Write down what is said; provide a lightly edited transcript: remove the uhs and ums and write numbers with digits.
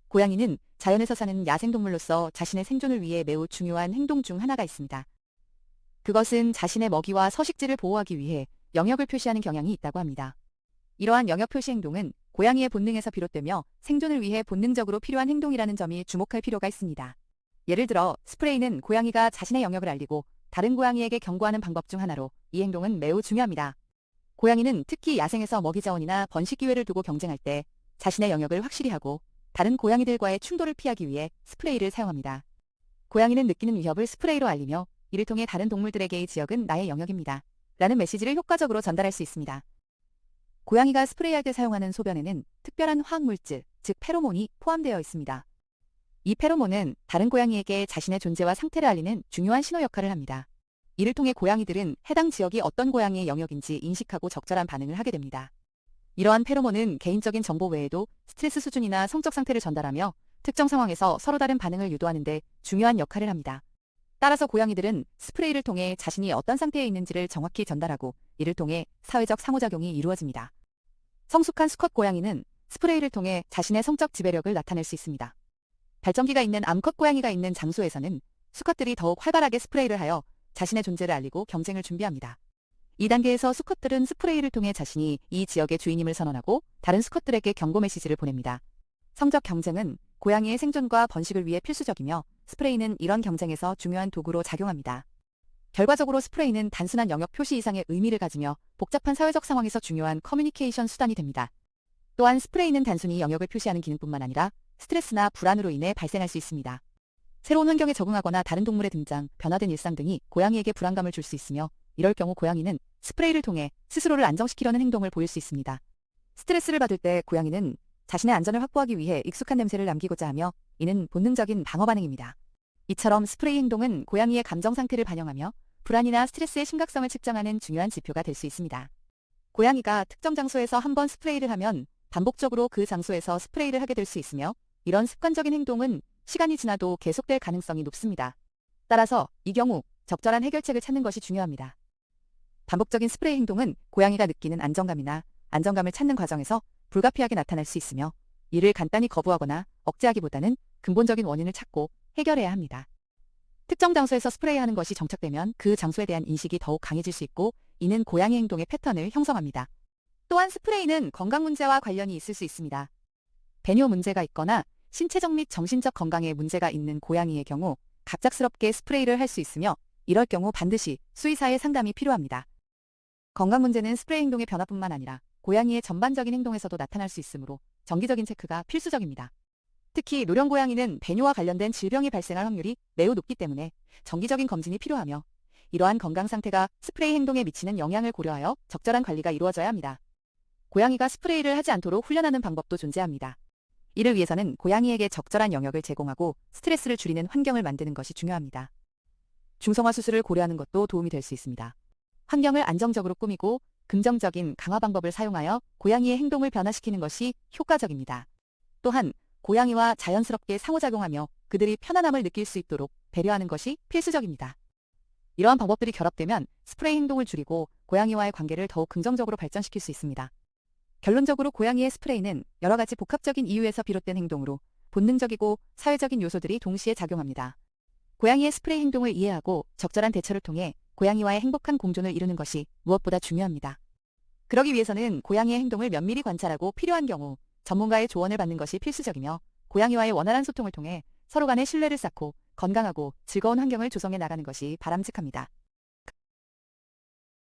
고양이는 자연에서 사는 야생동물로서 자신의 생존을 위해 매우 중요한 행동 중 하나가 있습니다. 그것은 자신의 먹이와 서식지를 보호하기 위해 영역을 표시하는 경향이 있다고 합니다. 이러한 영역 표시 행동은 고양이의 본능에서 비롯되며 생존을 위해 본능적으로 필요한 행동이라는 점이 주목할 필요가 있습니다. 예를 들어 스프레이는 고양이가 자신의 영역을 알리고 다른 고양이에게 경고하는 방법 중 하나로 이 행동은 매우 중요합니다. 고양이는 특히 야생에서 먹이 자원이나 번식 기회를 두고 경쟁할 때 자신의 영역을 확실히 하고 다른 고양이들과의 충돌을 피하기 위해 스프레이를 사용합니다. 고양이는 느끼는 위협을 스프레이로 알리며 이를 통해 다른 동물들에게 이 지역은 나의 영역입니다. 라는 메시지를 효과적으로 전달할 수 있습니다. 고양이가 스프레이할 때 사용하는 소변에는 특별한 화학물질, 즉 페로몬이 포함되어 있습니다. 이 페로몬은 다른 고양이에게 자신의 존재와 상태를 알리는 중요한 신호 역할을 합니다. 이를 통해 고양이들은 해당 지역이 어떤 고양이의 영역인지 인식하고 적절한 반응을 하게 됩니다. 이러한 페로몬은 개인적인 정보 외에도 스트레스 수준이나 성적 상태를 전달하며 특정 상황에서 서로 다른 반응을 유도하는 데 중요한 역할을 합니다. 따라서 고양이들은 스프레이를 통해 자신이 어떤 상태에 있는지를 정확히 전달하고 이를 통해 사회적 상호작용이 이루어집니다. 성숙한 수컷 고양이는 스프레이를 통해 자신의 성적 지배력을 나타낼 수 있습니다. 발정기가 있는 암컷 고양이가 있는 장소에서는 수컷들이 더욱 활발하게 스프레이를 하여 자신의 존재를 알리고 경쟁을 준비합니다. 이 단계에서 수컷들은 스프레이를 통해 자신이 이 지역의 주인임을 선언하고 다른 수컷들에게 경고 메시지를 보냅니다. 성적 경쟁은 고양이의 생존과 번식을 위해 필수적이며 스프레이는 이런 경쟁에서 중요한 도구로 작용합니다. 결과적으로 스프레이는 단순한 영역 표시 이상의 의미를 가지며 복잡한 사회적 상황에서 중요한 커뮤니케이션 수단이 됩니다. 또한 스프레이는 단순히 영역을 표시하는 기능뿐만 아니라 스트레스나 불안으로 인해 발생할 수 있습니다. 새로운 환경에 적응하거나 다른 동물의 등장, 변화된 일상 등이 고양이에게 불안감을 줄 수 있으며 이럴 경우 고양이는 스프레이를 통해 스스로를 안정시키려는 행동을 보일 수 있습니다. 스트레스를 받을 때 고양이는 자신의 안전을 확보하기 위해 익숙한 냄새를 남기고자 하며 이는 본능적인 방어 반응입니다. 이처럼 스프레이 행동은 고양이의 감정 상태를 반영하며 불안이나 스트레스의 심각성을 측정하는 중요한 지표가 될 수 있습니다. 고양이가 특정 장소에서 한 번 스프레이를 하면 반복적으로 그 장소에서 스프레이를 하게 될 수 있으며 이런 습관적인 행동은 시간이 지나도 계속될 가능성이 높습니다. 따라서 이 경우 적절한 해결책을 찾는 것이 중요합니다. 반복적인 스프레이 행동은 고양이가 느끼는 안정감을 찾는 과정에서 불가피하게 나타날 수 있으며 이를 간단히 거부하거나 억제하기보다는 근본적인 원인을 찾고 해결해야 합니다. 특정 장소에서 스프레이하는 것이 정착되면 그 장소에 대한 인식이 더욱 강해질 수 있고 이는 고양이 행동의 패턴을 형성합니다. 또한 스프레이는 건강 문제와 관련이 있을 수 있습니다. 배뇨 문제가 있거나 신체적 및 정신적 건강에 문제가 있는 고양이의 경우 갑작스럽게 스프레이를 할 수 있으며 이럴 경우 반드시 수의사의 상담이 필요합니다. 건강 문제는 스프레이 행동의 변화뿐만 아니라 고양이의 전반적인 행동에서도 나타날 수 있으므로 정기적인 체크가 필수적입니다. 특히 노령 고양이는 배뇨와 관련된 질병이 발생할 확률이 매우 높기 때문에 정기적인 검진이 필요하며 이러한 건강 상태가 스프레이 행동에 미치는 영향을 고려하여 적절한 관리가 이루어져야 합니다. 고양이가 스프레이를 하지 않도록 훈련하는 방법도 존재합니다. 이를 위해서는 고양이에게 적절한 영역을 제공하고 스트레스를 줄이는 환경을 만드는 것이 중요합니다. 중성화 수술을 고려하는 것도 도움이 될 수 있습니다. 환경을 안정적으로 꾸미고 긍정적인 강화 방법을 사용하여 고양이의 행동을 변화시키는 것이 효과적입니다. 또한 고양이와 자연스럽게 상호작용하며 그들이 편안함을 느낄 수 있도록 배려하는 것이 필수적입니다. 이러한 방법들이 결합되면 스프레이 행동을 줄이고 고양이와의 관계를 더욱 긍정적으로 발전시킬 수 있습니다. 결론적으로 고양이의 스프레이는 여러 가지 복합적인 이유에서 비롯된 행동으로 본능적이고 사회적인 요소들이 동시에 작용합니다. 고양이의 스프레이 행동을 이해하고 적절한 대처를 통해 고양이와의 행복한 공존을 이루는 것이 무엇보다 중요합니다. 그러기 위해서는 고양이의 행동을 면밀히 관찰하고 필요한 경우 전문가의 조언을 받는 것이 필수적이며 고양이와의 원활한 소통을 통해 서로 간의 신뢰를 쌓고 건강하고 즐거운 환경을 조성해 나가는 것이 바람직합니다.